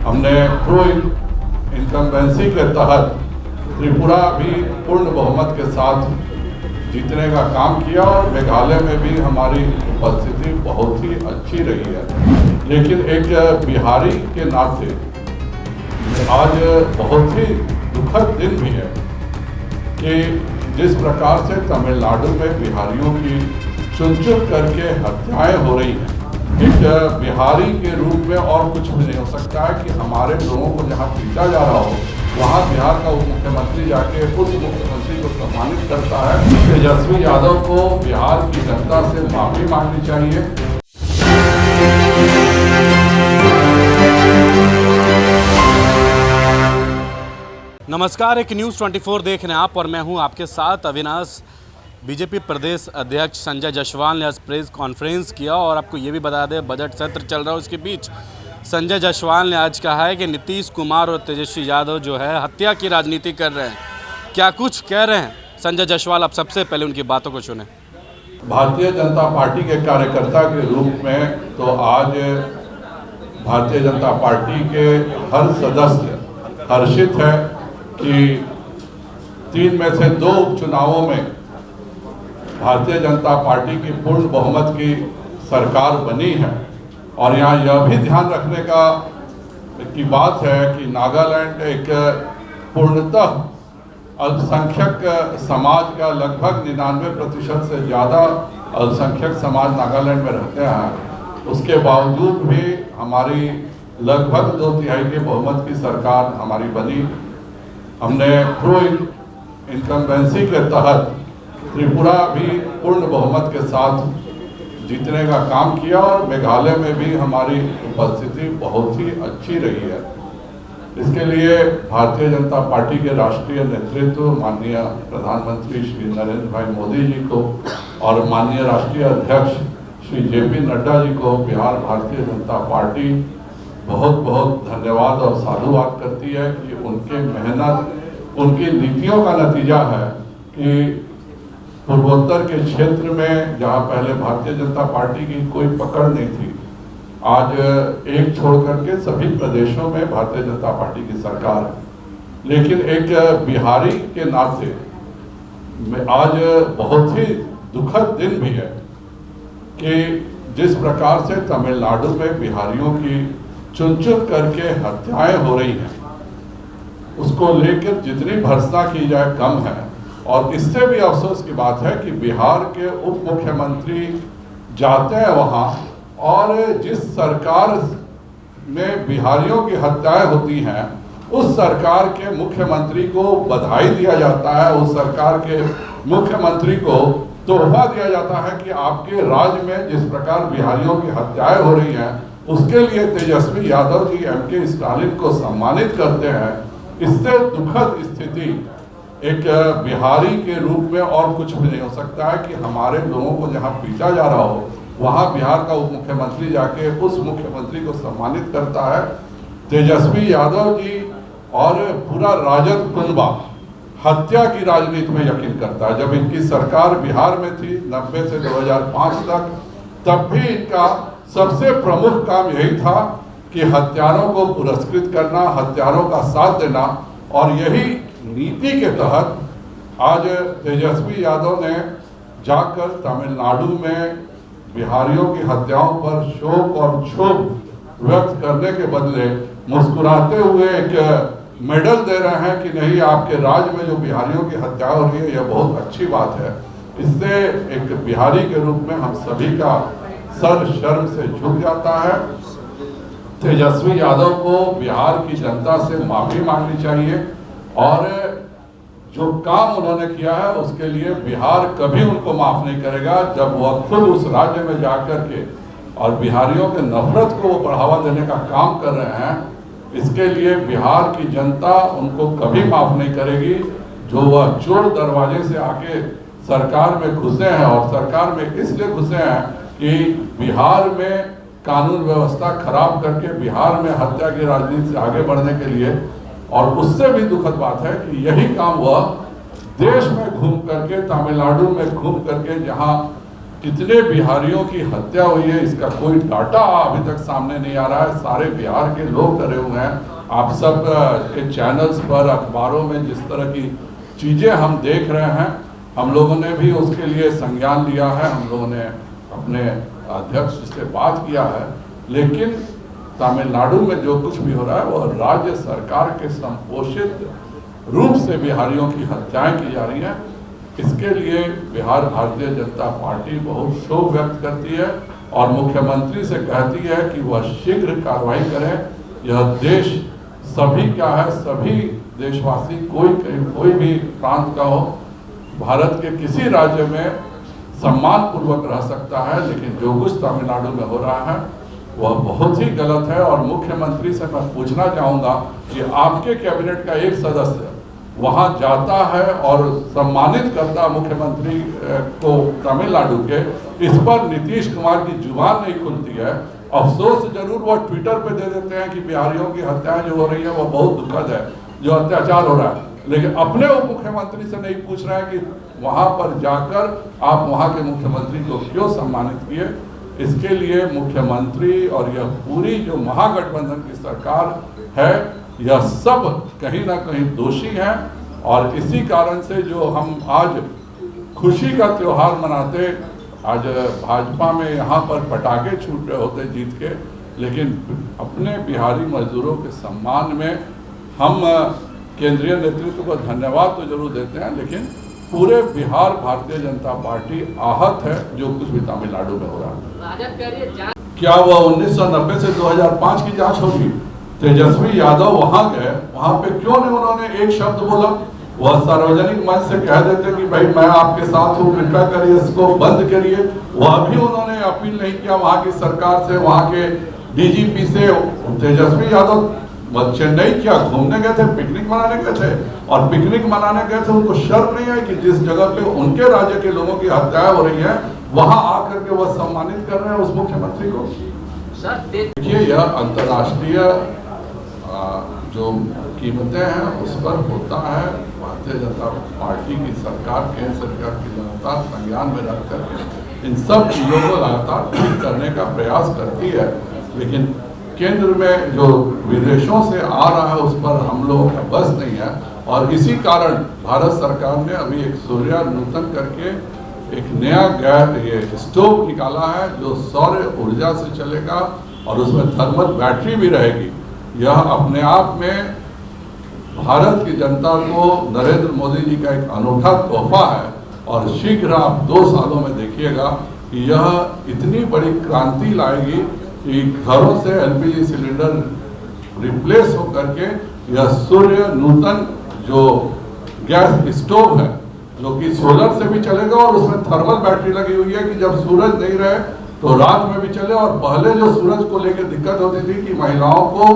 हमने pro incumbency के तहत त्रिपुरा भी पूर्ण बहुमत के साथ जीतने का काम किया और मेघालय में भी हमारी उपस्थिति बहुत ही अच्छी रही है। लेकिन एक बिहारी के नाते आज बहुत ही दुखद दिन भी है कि जिस प्रकार से तमिलनाडु में बिहारियों की चुन चुन करके हत्याएं हो रही हैं, एक बिहारी के रूप में और कुछ भी नहीं हो सकता है कि हमारे लोगों को जहां पीटा जा रहा हो वहां बिहार का उप मुख्यमंत्री जाके उस मुख्यमंत्री को सम्मानित करता है। तेजस्वी यादव को बिहार की जनता से माफी मांगनी चाहिए। नमस्कार, एक न्यूज़ 24 देख रहे हैं आप और मैं हूं आपके साथ अविनाश। बीजेपी प्रदेश अध्यक्ष संजय जायसवाल ने आज प्रेस कॉन्फ्रेंस किया और आपको ये भी बता दें बजट सत्र चल रहा है, उसके बीच संजय जायसवाल ने आज कहा है कि नीतीश कुमार और तेजस्वी यादव जो है हत्या की राजनीति कर रहे हैं। क्या कुछ कह रहे हैं संजय जायसवाल, आप सबसे पहले उनकी बातों को सुने। भारतीय जनता पार्टी के कार्यकर्ता के रूप में तो आज भारतीय जनता पार्टी के हर सदस्य हर्षित है कि 3 में से 2 उपचुनावों में भारतीय जनता पार्टी की पूर्ण बहुमत की सरकार बनी है। और यहाँ यह भी ध्यान रखने की बात है कि नागालैंड एक पूर्णतः अल्पसंख्यक समाज का लगभग 99% से ज़्यादा अल्पसंख्यक समाज नागालैंड में रहते हैं। उसके बावजूद भी हमारी लगभग 2/3 की बहुमत की सरकार हमारी बनी। हमने प्रो इनकम्बेंसी के तहत त्रिपुरा भी पूर्ण बहुमत के साथ जीतने का काम किया और मेघालय में भी हमारी उपस्थिति बहुत ही अच्छी रही है। इसके लिए भारतीय जनता पार्टी के राष्ट्रीय नेतृत्व माननीय प्रधानमंत्री श्री नरेंद्र भाई मोदी जी को और माननीय राष्ट्रीय अध्यक्ष श्री JP नड्डा जी को बिहार भारतीय जनता पार्टी बहुत बहुत धन्यवाद और साधुवाद करती है कि उनके मेहनत, उनकी नीतियों का नतीजा है कि पूर्वोत्तर के क्षेत्र में जहां पहले भारतीय जनता पार्टी की कोई पकड़ नहीं थी, आज एक छोड़ करके सभी प्रदेशों में भारतीय जनता पार्टी की सरकार है। लेकिन एक बिहारी के नाते आज बहुत ही दुखद दिन भी है कि जिस प्रकार से तमिलनाडु में बिहारियों की चुन चुन करके हत्याएं हो रही हैं, उसको लेकर जितनी भर्त्सना की जाए कम है। और इससे भी अफसोस की बात है कि बिहार के उप मुख्यमंत्री जाते हैं वहाँ और जिस सरकार में बिहारियों की हत्याएं होती हैं उस सरकार के मुख्यमंत्री को बधाई दिया जाता है, उस सरकार के मुख्यमंत्री को तोहफा दिया जाता है कि आपके राज्य में जिस प्रकार बिहारियों की हत्याएं हो रही हैं उसके लिए तेजस्वी यादव जी MK स्टालिन को सम्मानित करते हैं। इससे दुखद स्थिति एक बिहारी के रूप में और कुछ भी नहीं हो सकता है कि हमारे लोगों को जहां पीटा जा रहा हो वहां बिहार का उप मुख्यमंत्री जाके उस मुख्यमंत्री को सम्मानित करता है। तेजस्वी यादव जी और पूरा राजद कुनबा हत्या की राजनीति में यकीन करता है। जब इनकी सरकार बिहार में थी 90 से 2005 तक, तब भी इनका सबसे प्रमुख काम यही था कि हत्यारों को पुरस्कृत करना, हत्यारों का साथ देना। और यही नीति के तहत आज तेजस्वी यादव ने जाकर तमिलनाडु में बिहारियों की हत्याओं पर शोक और क्षोभ व्यक्त करने के बदले मुस्कुराते हुए एक मेडल दे रहे हैं कि नहीं, आपके राज्य में जो बिहारियों की हत्या हो रही है यह बहुत अच्छी बात है। इससे एक बिहारी के रूप में हम सभी का सर शर्म से झुक जाता है। तेजस्वी यादव को बिहार की जनता से माफी मांगनी चाहिए और जो काम उन्होंने किया है उसके लिए बिहार कभी उनको माफ नहीं करेगा। जब वह खुद उस राज्य में जाकर के और बिहारियों के नफरत को वो बढ़ावा देने का काम कर रहे हैं, इसके लिए बिहार की जनता उनको कभी माफ नहीं करेगी। जो वह चोर दरवाजे से आके सरकार में घुसे हैं और सरकार में इसलिए घुसे हैं कि बिहार में कानून व्यवस्था खराब करके बिहार में हत्या की राजनीति से आगे बढ़ने के लिए। और उससे भी दुखद बात है कि यही काम वह देश में घूम करके, तमिलनाडु में घूम करके, जहां कितने बिहारियों की हत्या हुई है इसका कोई डाटा अभी तक सामने नहीं आ रहा है। सारे बिहार के लोग डरे हुए हैं। आप सब के चैनल्स पर, अखबारों में जिस तरह की चीज़ें हम देख रहे हैं, हम लोगों ने भी उसके लिए संज्ञान लिया है। हम लोगों ने अपने अध्यक्ष से बात किया है, लेकिन तमिलनाडु में जो कुछ भी हो रहा है वह राज्य सरकार के संपोषित रूप से बिहारियों की हत्याएं की जा रही हैं। इसके लिए बिहार भारतीय जनता पार्टी बहुत शोक व्यक्त करती है और मुख्यमंत्री से कहती है कि वह शीघ्र कार्रवाई करें। यह देश सभी का है, सभी देशवासी, कोई भी प्रांत का हो, भारत के किसी राज्य में सम्मान पूर्वक रह सकता है, लेकिन जो कुछ तमिलनाडु में हो रहा है वह बहुत ही गलत है। और मुख्यमंत्री से मैं पूछना चाहूँगा कि आपके कैबिनेट का एक सदस्य वहाँ जाता है और सम्मानित करता मुख्यमंत्री को तमिलनाडु के, इस पर नीतीश कुमार की जुबान नहीं खुलती है। अफसोस जरूर वह ट्विटर पे दे देते हैं कि बिहारियों की हत्याएं जो हो रही है वह बहुत दुखद है, जो अत्याचार हो रहा है, लेकिन अपने उप मुख्यमंत्री से नहीं पूछ रहे हैं कि वहाँ पर जाकर आप वहाँ के मुख्यमंत्री को क्यों सम्मानित किए। इसके लिए मुख्यमंत्री और यह पूरी जो महागठबंधन की सरकार है, यह सब कहीं ना कहीं दोषी हैं। और इसी कारण से जो हम आज खुशी का त्योहार मनाते, आज भाजपा में यहाँ पर पटाखे छूट रहे होते जीत के, लेकिन अपने बिहारी मजदूरों के सम्मान में हम केंद्रीय नेतृत्व को धन्यवाद तो जरूर देते हैं, लेकिन पूरे बिहार भारतीय जनता पार्टी आहत है जो कुछ भी तमिलनाडु में हो रहा है। क्या वह 1990 से 2005 की जांच होगी? तेजस्वी यादव वहां गए, वहां पे क्यों नहीं उन्होंने एक शब्द बोला? वह सार्वजनिक मंच से कह देते कि भाई मैं आपके साथ हूँ, कृपया करिए इसको बंद करिए। वह भी उन्होंने अपील नहीं किया वहां की सरकार से, वहां के डीजीपी से। तेजस्वी यादव चेन्नई क्या घूमने गए थे, पिकनिक मनाने गए थे, और पिकनिक मनाने गए थे उनको शर्म नहीं आई कि जिस जगह पे उनके राज्य के लोगों की हत्याएं हो रही है वहां आकर के वह सम्मानित कर रहे हैं उस मुख्यमंत्री को। देखिए, यह अंतर्राष्ट्रीय जो कीमतें हैं उस पर होता है। भारतीय जनता पार्टी की सरकार, केंद्र सरकार की लगातार संज्ञान में रख करके इन सब चीज़ों को लगातार ठीक करने का प्रयास करती है, लेकिन केंद्र में जो विदेशों से आ रहा है उस पर हम लोगों का बस नहीं है। और इसी कारण भारत सरकार ने अभी एक सूर्या नूतन करके एक नया गैस ये स्टोव निकाला है जो सौर ऊर्जा से चलेगा और उसमें थर्मल बैटरी भी रहेगी। यह अपने आप में भारत की जनता को नरेंद्र मोदी जी का एक अनूठा तोहफा है। और शीघ्र आप 2 सालों में देखिएगा कि यह इतनी बड़ी क्रांति लाएगी कि घरों से एलपीजी सिलेंडर रिप्लेस हो करके यह सूर्य नूतन जो गैस स्टोव है जो कि सोलर से भी चलेगा और उसमें थर्मल बैटरी लगी हुई है कि जब सूरज नहीं रहे तो रात में भी चले। और पहले जो सूरज को लेकर दिक्कत होती थी कि महिलाओं को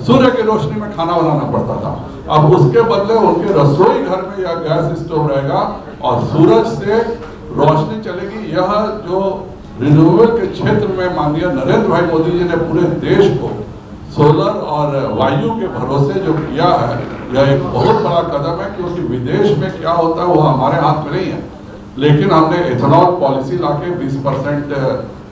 सूर्य की रोशनी में खाना बनाना पड़ता था, अब उसके बदले उनके रसोई घर में यह गैस स्टोव रहेगा और सूरज से रोशनी चलेगी। यह जो रिन्यूएबल के क्षेत्र में माननीय नरेंद्र भाई मोदी जी ने पूरे देश को सोलर और वायु के भरोसे जो किया है, यह एक बहुत बड़ा कदम है। क्योंकि विदेश में क्या होता है वो हमारे हाथ में नहीं है, लेकिन हमने एथेनॉल पॉलिसी लाके 20%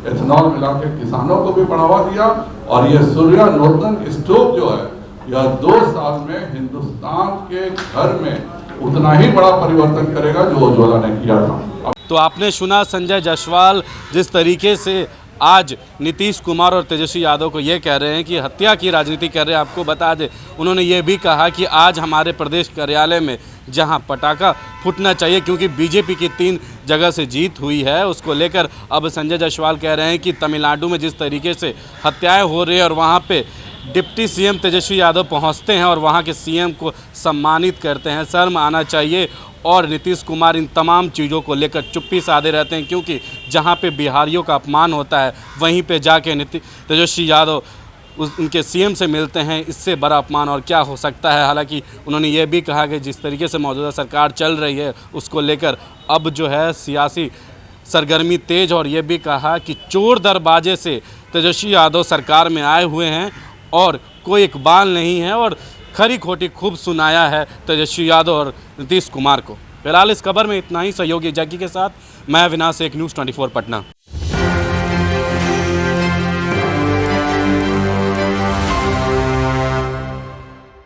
एथेनॉल मिला के किसानों को भी बढ़ावा दिया। और यह सूर्या नूतन स्टोव जो है यह 2 साल में हिंदुस्तान के घर में उतना ही बड़ा परिवर्तन करेगा जो उज्ज्वला ने किया था। तो आपने सुना संजय जायसवाल जिस तरीके से आज नीतीश कुमार और तेजस्वी यादव को ये कह रहे हैं कि हत्या की राजनीति कर रहे हैं। आपको बता दें, उन्होंने ये भी कहा कि आज हमारे प्रदेश कार्यालय में जहां पटाखा फूटना चाहिए क्योंकि बीजेपी की 3 जगह से जीत हुई है, उसको लेकर अब संजय जायसवाल कह रहे हैं कि तमिलनाडु में जिस तरीके से हत्याएं हो रही है और वहां पे डिप्टी सीएम तेजस्वी यादव पहुंचते हैं और वहां के सीएम को सम्मानित करते हैं, शर्म आना चाहिए। और नीतीश कुमार इन तमाम चीज़ों को लेकर चुप्पी साधे रहते हैं क्योंकि जहां पे बिहारियों का अपमान होता है वहीं पे जाके तेजस्वी यादव उनके सीएम से मिलते हैं। इससे बड़ा अपमान और क्या हो सकता है। हालांकि उन्होंने ये भी कहा कि जिस तरीके से मौजूदा सरकार चल रही है उसको लेकर अब जो है सियासी सरगर्मी तेज, और ये भी कहा कि चोर दरवाजे से तेजस्वी यादव सरकार में आए हुए हैं और कोई इकबाल नहीं है और खरी खोटी खूब सुनाया है तेजस्वी यादव और नीतीश कुमार को। फिलहाल इस खबर में इतना ही। सहयोगी जग्गी के साथ मैं अविनाश, एक न्यूज़ 24 पटना।